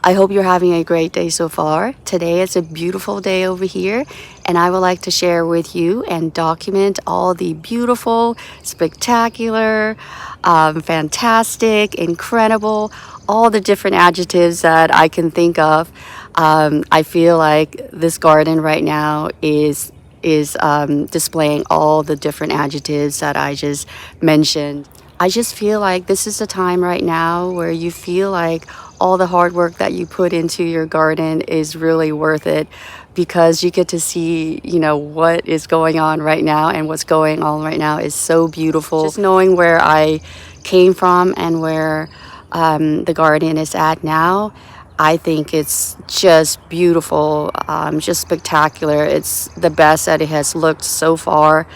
I hope you're having a great day so far. Today is a beautiful day over here, and I would like to share with you and document all the beautiful, spectacular, fantastic, incredible, all the different adjectives that I can think of. I feel like this garden right now is displaying all the different adjectives that I just mentioned. I just feel like this is the time right now where you feel like all the hard work that you put into your garden is really worth it, because you get to see, what is going on right now, and what's going on right now is so beautiful. Just knowing where I came from and where the garden is at now, I think it's just beautiful, just spectacular. It's the best that it has looked so far.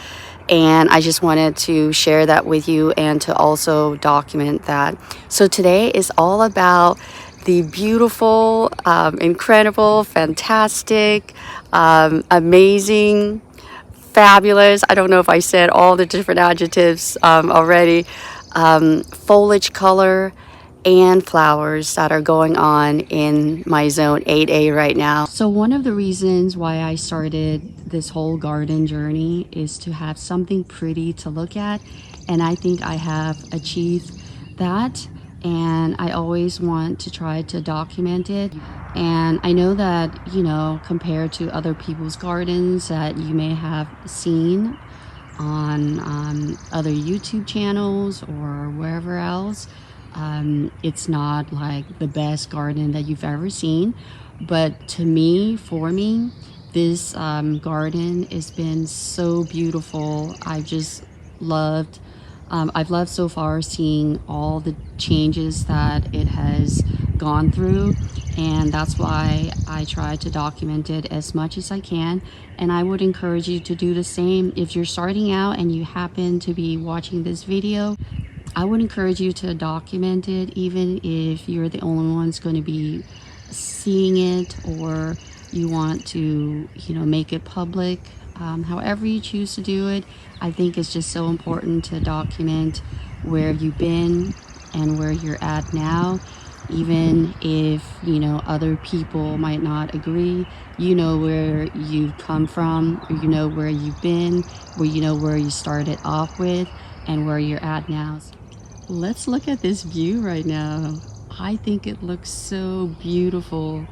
And I just wanted to share that with you and to also document that. So today is all about the beautiful, incredible, fantastic, amazing, fabulous. I don't know if I said all the different adjectives already. Foliage color and flowers that are going on in my zone 8A right now. So one of the reasons why I started this whole garden journey is to have something pretty to look at, and I think I have achieved that, and I always want to try to document it. And I know that, compared to other people's gardens that you may have seen on other YouTube channels or wherever else, it's not like the best garden that you've ever seen. But to me, for me, this garden has been so beautiful. I've loved so far seeing all the changes that it has gone through, and that's why I try to document it as much as I can. And I would encourage you to do the same. If you're starting out and you happen to be watching this video, I would encourage you to document it, even if you're the only one's going to be seeing it, or you want to, make it public. However you choose to do it, I think it's just so important to document where you've been and where you're at now. Even if, other people might not agree, where you've come from, or where you've been, where you started off with, and where you're at now. Let's look at this view right now. I think it looks so beautiful.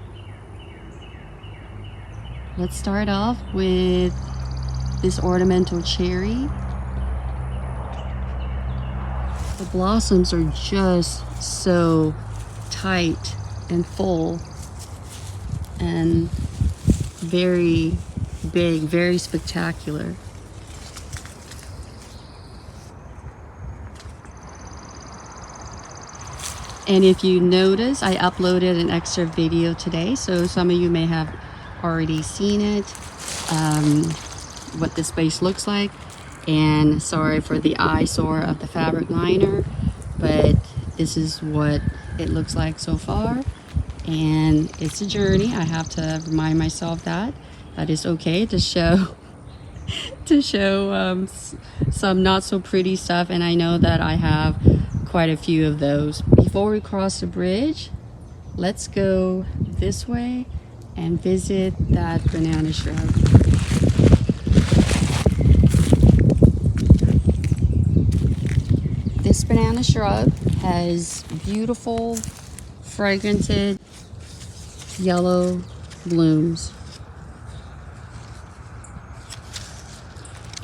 Let's start off with this ornamental cherry. The blossoms are just so tight and full and very big, very spectacular. And if you notice, I uploaded an extra video today, so some of you may have already seen it, what this base looks like. And sorry for the eyesore of the fabric liner, but this is what it looks like so far. And it's a journey. I have to remind myself that it's okay to show some not so pretty stuff, and I know that I have quite a few of those. Before we cross the bridge, let's go this way and visit that banana shrub. This banana shrub has beautiful, fragranted yellow blooms,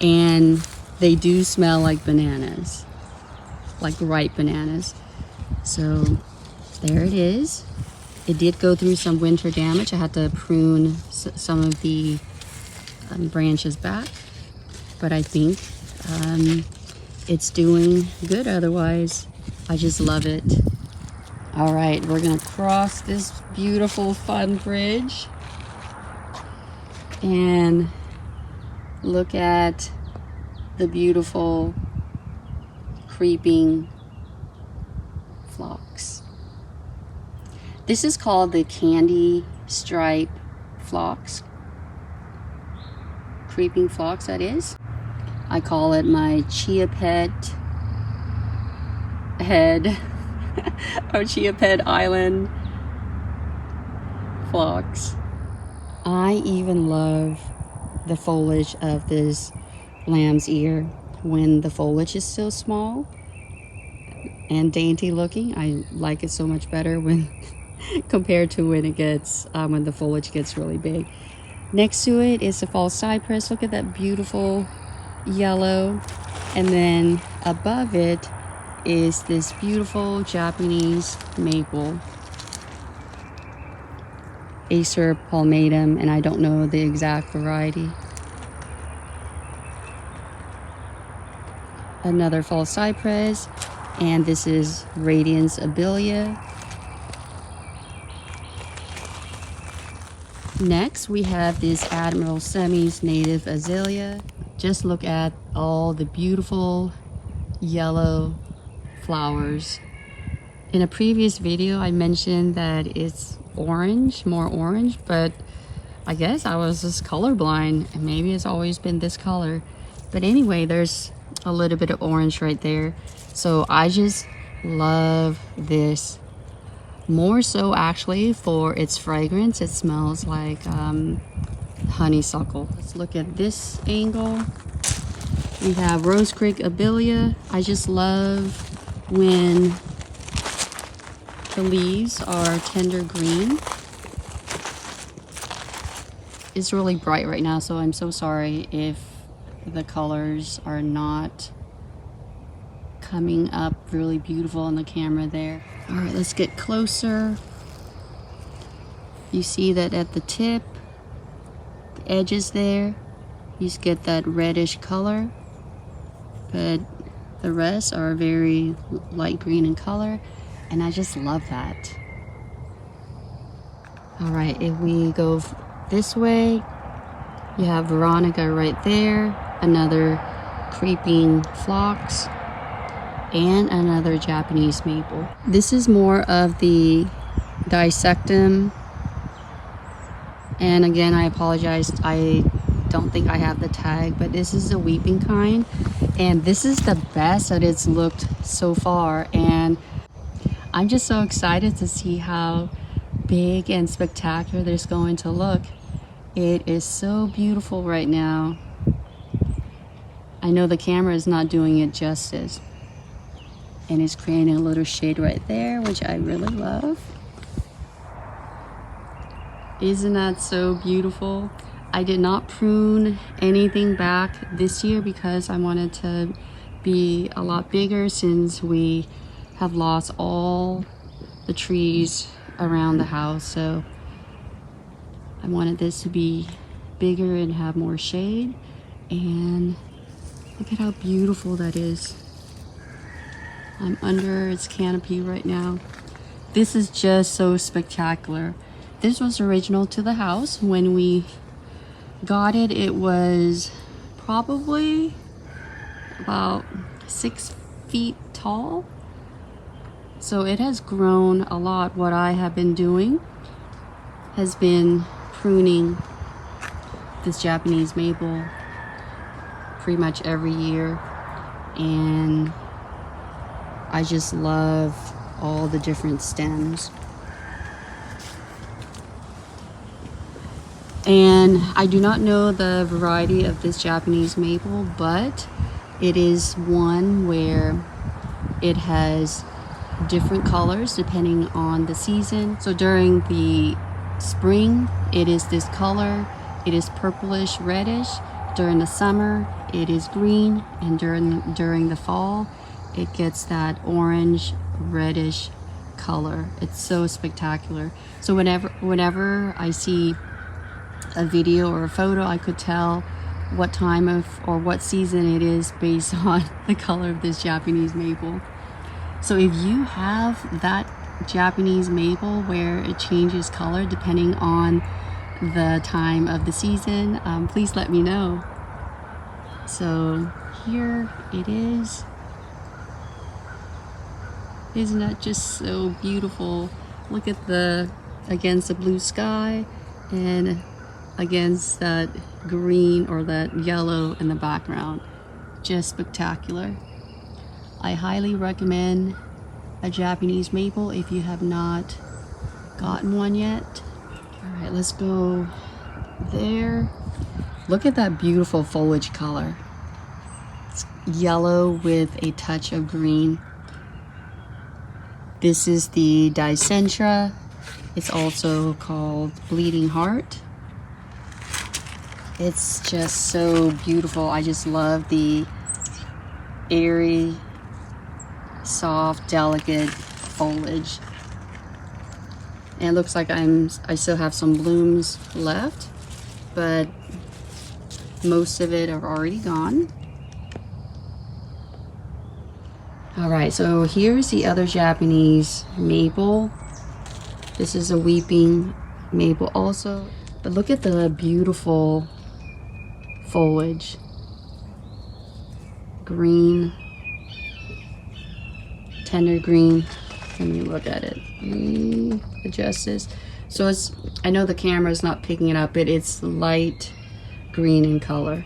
and they do smell like bananas, like ripe bananas. So there it is. It did go through some winter damage. I had to prune some of the branches back, but I think it's doing good otherwise. I just love it. All right, we're gonna cross this beautiful, fun bridge and look at the beautiful creeping phlox. This is called the candy stripe phlox. Creeping phlox, that is. I call it my chia pet head or chia pet island clocks. I even love the foliage of this lamb's ear when the foliage is still small and dainty looking. I like it so much better when compared to when it gets when the foliage gets really big. Next to it is a fall cypress. Look at that beautiful yellow. And then above it is this beautiful Japanese maple, Acer palmatum, and I don't know the exact variety. Another fall cypress, and this is Radiance abelia. Next, we have this Admiral Semi's native azalea. Just look at all the beautiful yellow flowers. In a previous video, I mentioned that it's orange, more orange, but I guess I was just colorblind and maybe it's always been this color. But anyway, there's a little bit of orange right there. So I just love this. More so actually for its fragrance. It smells like honeysuckle. Let's look at this angle. We have Rose Creek abelia. I just love when the leaves are tender green. It's really bright right now, so I'm so sorry if the colors are not coming up really beautiful on the camera there. All right, let's get closer. You see that at the tip, the edges there, you just get that reddish color, but the rest are very light green in color, and I just love that. All right, if we go this way, you have Veronica right there, another creeping phlox, and another Japanese maple. This is more of the dissectum, and again, I apologize, I don't think I have the tag, but this is the weeping kind, and this is the best that it's looked so far, and I'm just so excited to see how big and spectacular this is going to look. It is so beautiful right now. I know the camera is not doing it justice, and it's creating a little shade right there, which I really love. Isn't that so beautiful? I did not prune anything back this year because I wanted to be a lot bigger since we have lost all the trees around the house. So I wanted this to be bigger and have more shade. And look at how beautiful that is. I'm under its canopy right now. This is just so spectacular. This was original to the house. When we got it, it was probably about 6 feet tall. So it has grown a lot. What I have been doing has been pruning this Japanese maple pretty much every year, and I just love all the different stems. And I do not know the variety of this Japanese maple, but it is one where it has different colors depending on the season. So during the spring, it is this color. It is purplish reddish. During the summer, it is green, and during the fall, it gets that orange reddish color. It's so spectacular. So whenever I see a video or a photo, I could tell what time of or what season it is based on the color of this Japanese maple. So if you have that Japanese maple where it changes color depending on the time of the season, please let me know. So here it is. Isn't that just so beautiful? Look at against the blue sky and against that green or that yellow in the background. Just spectacular. I highly recommend a Japanese maple if you have not gotten one yet. All right, let's go there. Look at that beautiful foliage color. It's yellow with a touch of green. This is the Dicentra. It's also called Bleeding Heart. It's just so beautiful. I just love the airy, soft, delicate foliage. And it looks like I still have some blooms left, but most of it are already gone. All right, so here's the other Japanese maple. This is a weeping maple also. But look at the beautiful foliage. Green, tender green. Let me look at it. Let me adjust this. So I know the camera is not picking it up, but it's light green in color.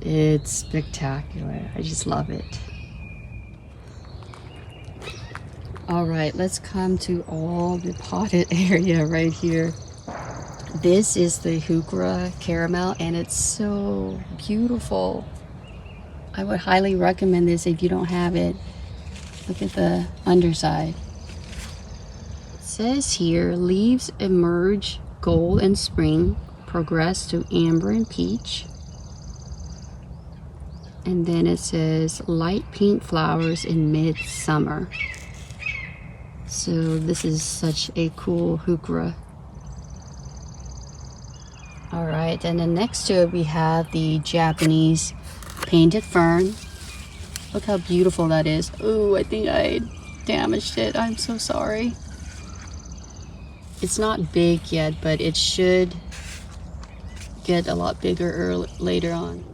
It's spectacular. I just love it. All right, let's come to all the potted area right here. This is the Heuchera caramel, and it's so beautiful. I would highly recommend this if you don't have it. Look at the underside. It says here, leaves emerge gold in spring, progress to amber and peach. And then it says light pink flowers in midsummer. So this is such a cool Heuchera. All right, and then next to it we have the Japanese painted fern. Look how beautiful that is. Oh, I think I damaged it. I'm so sorry. It's not big yet, but it should get a lot bigger later on.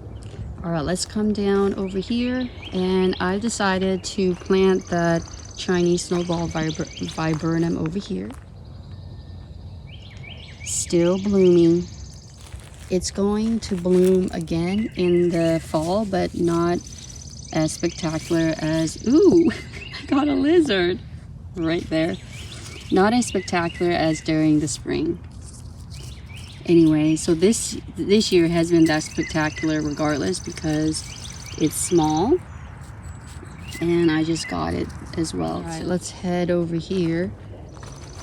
All right, let's come down over here, and I decided to plant that Chinese snowball viburnum over here. Still blooming. It's going to bloom again in the fall, but not as spectacular as, ooh, I got a lizard right there. Not as spectacular as during the spring. Anyway, so this year has been that spectacular regardless because it's small, and I just got it as well. All right, let's head over here.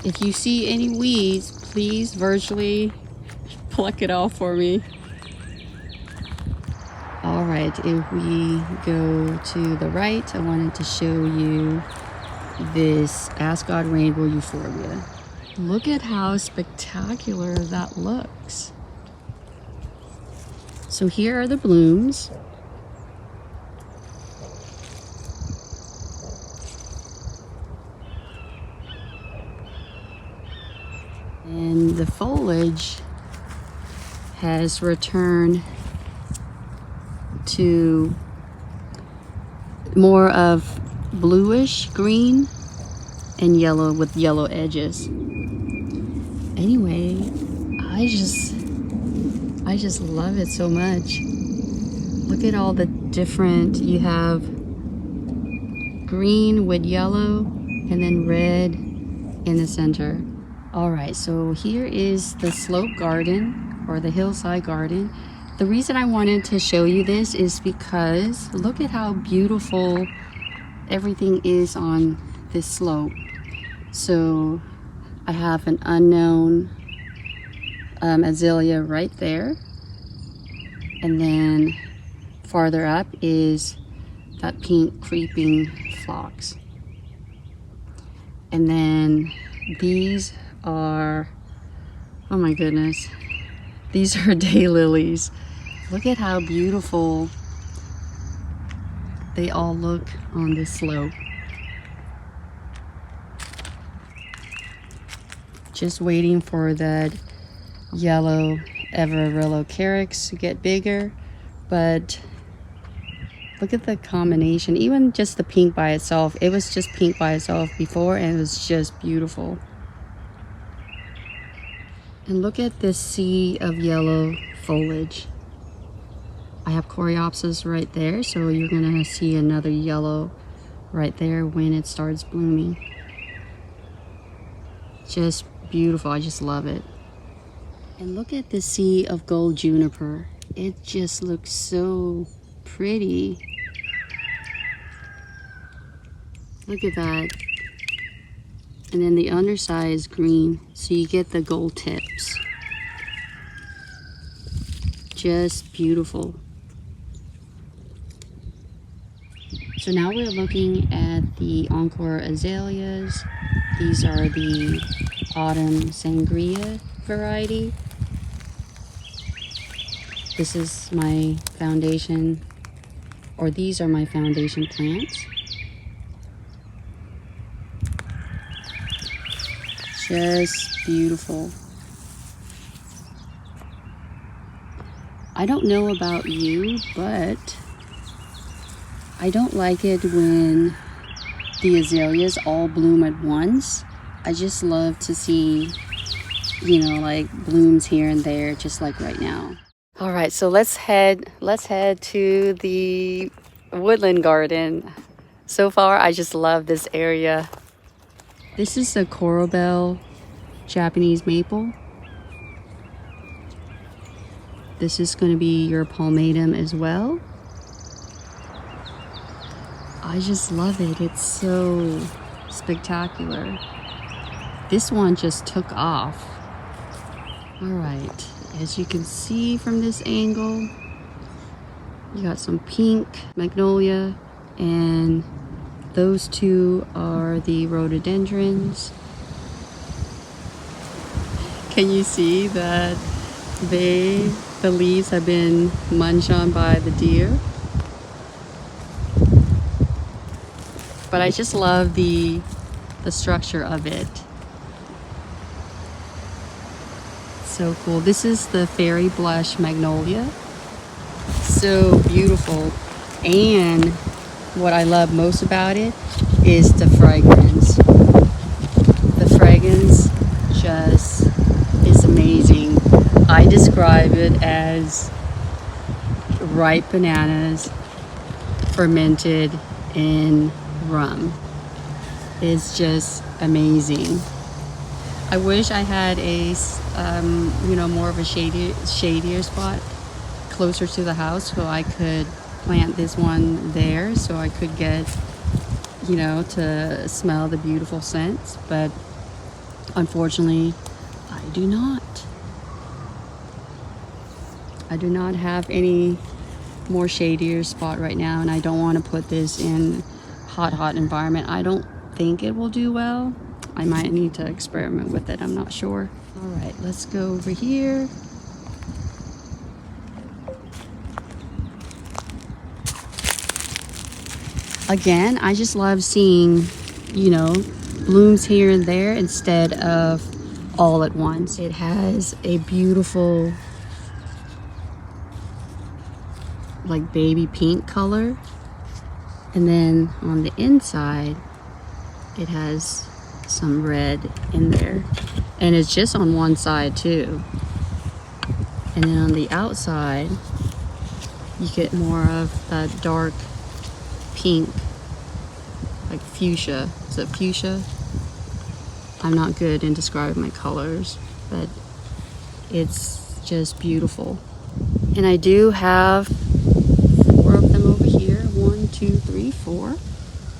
If you see any weeds, please virtually pluck it off for me. All right, if we go to the right, I wanted to show you this Ascot Rainbow Euphorbia. Look at how spectacular that looks. So here are the blooms. And the foliage has returned to more of bluish green and yellow with yellow edges. Anyway, I just love it so much. Look at all the different, you have green with yellow and then red in the center. All right, so here is the slope garden or the hillside garden. The reason I wanted to show you this is because look at how beautiful everything is on this slope. So I have an unknown azalea right there, and then farther up is that pink creeping phlox, and then these are, oh my goodness, these are daylilies. Look at how beautiful they all look on this slope. Just waiting for that yellow Everarello carex to get bigger, but look at the combination. Even just the pink by itself, it was just pink by itself before, and it was just beautiful. And look at this sea of yellow foliage. I have Coreopsis right there, so you're gonna see another yellow right there when it starts blooming. Just beautiful. I just love it. And look at the sea of gold juniper. It just looks so pretty. Look at that. And then the underside is green, so you get the gold tips. Just beautiful. So now we're looking at the Encore azaleas. These are the autumn sangria variety. This is my foundation, or these are my foundation plants. Just beautiful. I don't know about you, but I don't like it when the azaleas all bloom at once. I just love to see, you know, like blooms here and there, just like right now. All right, so let's head to the woodland garden. So far, I just love this area. This is the Corobel Japanese maple. This is going to be your palmatum as well. I just love it. It's so spectacular. This one just took off. All right, as you can see from this angle, you got some pink magnolia, and those two are the rhododendrons. Can you see that the leaves have been munched on by the deer? But I just love the structure of it. So cool. This is the fairy blush magnolia. So beautiful. And what I love most about it is the fragrance. The fragrance just is amazing. I describe it as ripe bananas fermented in rum. It's just amazing. I wish I had a you know, more of a shadier spot closer to the house, so I could plant this one there, so I could get, you know, to smell the beautiful scents. But unfortunately, I do not have any more shadier spot right now, and I don't want to put this in hot environment. I don't think it will do well. I might need to experiment with it. I'm not sure. All right, let's go over here. Again, I just love seeing, you know, blooms here and there instead of all at once. It has a beautiful, like baby pink color. And then on the inside, it has some red in there. And it's just on one side too. And then on the outside, you get more of that dark pink, like fuchsia. Is it fuchsia? I'm not good in describing my colors, but it's just beautiful. And I do have 4 of them over here. 1, 2, 3, 4.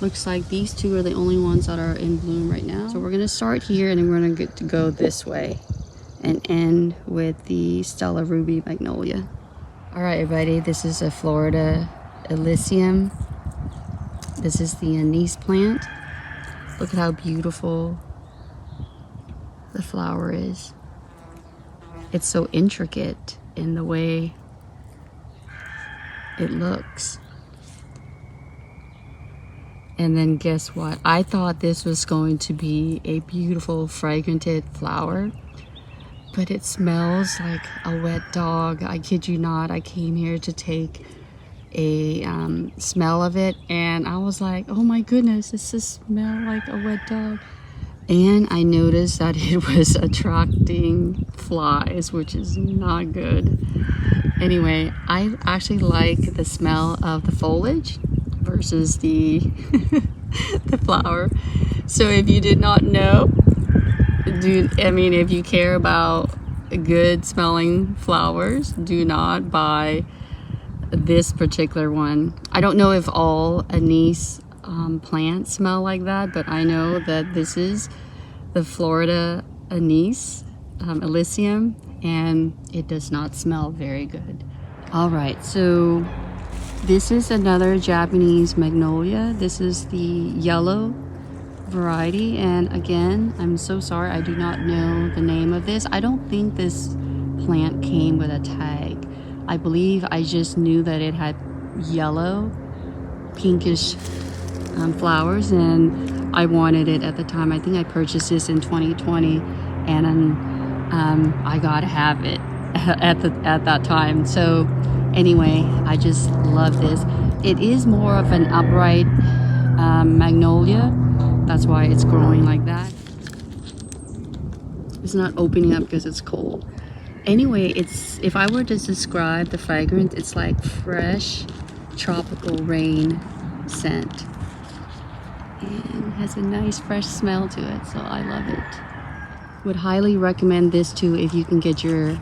Looks like these 2 are the only ones that are in bloom right now. So we're gonna start here, and then we're gonna get to go this way and end with the Stella Ruby Magnolia. All right, everybody, this is a Florida Elysium. This is the anise plant. Look at how beautiful the flower is. It's so intricate in the way it looks. And then guess what? I thought this was going to be a beautiful fragranted flower, but it smells like a wet dog. I kid you not. I came here to take a smell of it, and I was like, oh my goodness, this just smells like a wet dog. And I noticed that it was attracting flies, which is not good. Anyway, I actually like the smell of the foliage versus the the flower. So if you did not know, I mean, if you care about good smelling flowers, do not buy this particular one. I don't know if all anise plants smell like that, but I know that this is the Florida anise, Elysium, and it does not smell very good. All right, so this is another Japanese magnolia. This is the yellow variety, and again, I'm so sorry, I do not know the name of this. I don't think this plant came with a tag. I believe I just knew that it had yellow, pinkish flowers, and I wanted it at the time. I think I purchased this in 2020, and I gotta have it at that time. So anyway, I just love this. It is more of an upright magnolia. That's why it's growing like that. It's not opening up because it's cold. Anyway, if I were to describe the fragrance, it's like fresh tropical rain scent. And has a nice fresh smell to it, so I love it. Would highly recommend this too if you can get your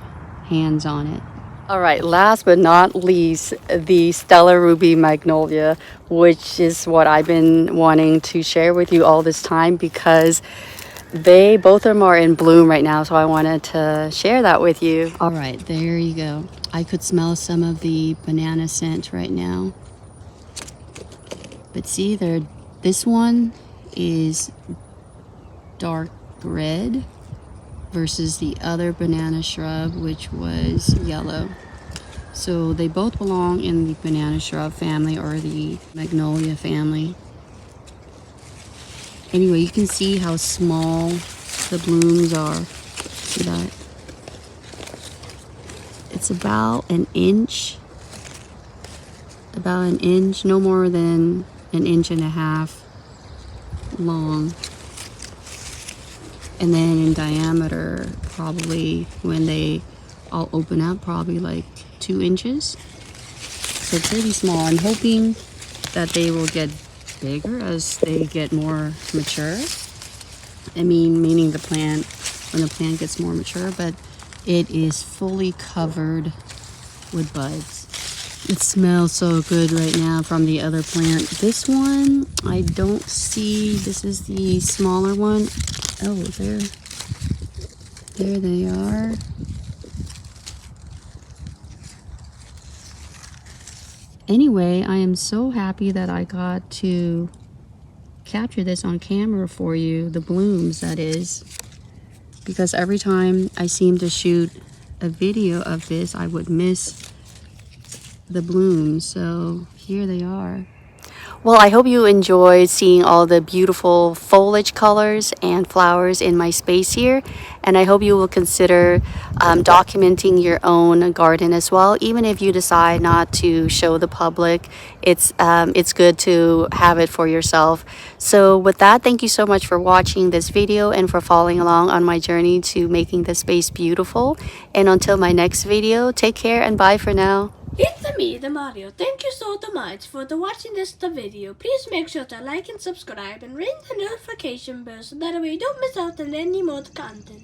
hands on it. All right, last but not least, the Stella Ruby Magnolia, which is what I've been wanting to share with you all this time because both of them are in bloom right now, so I wanted to share that with you. All right, there you go. I could smell some of the banana scent right now. But see, this one is dark red versus the other banana shrub, which was yellow. So they both belong in the banana shrub family or the magnolia family. Anyway, you can see how small the blooms are. See that? It's about an inch, no more than an inch and a half long. And then in diameter, probably when they all open up, probably like 2 inches. So pretty small. I'm hoping that they will get bigger as they get more mature. I mean, meaning the plant, when the plant gets more mature, but it is fully covered with buds. It smells so good right now from the other plant. This one, I don't see, this is the smaller one. Oh, there they are. Anyway, I am so happy that I got to capture this on camera for you, the blooms that is, because every time I seem to shoot a video of this, I would miss the blooms. So here they are. Well, I hope you enjoyed seeing all the beautiful foliage colors and flowers in my space here. And I hope you will consider documenting your own garden as well. Even if you decide not to show the public, it's good to have it for yourself. So with that, thank you so much for watching this video and for following along on my journey to making the space beautiful. And until my next video, take care and bye for now. It's me, the Mario. Thank you so much for watching this video. Please make sure to like and subscribe and ring the notification bell so that way you don't miss out on any more content.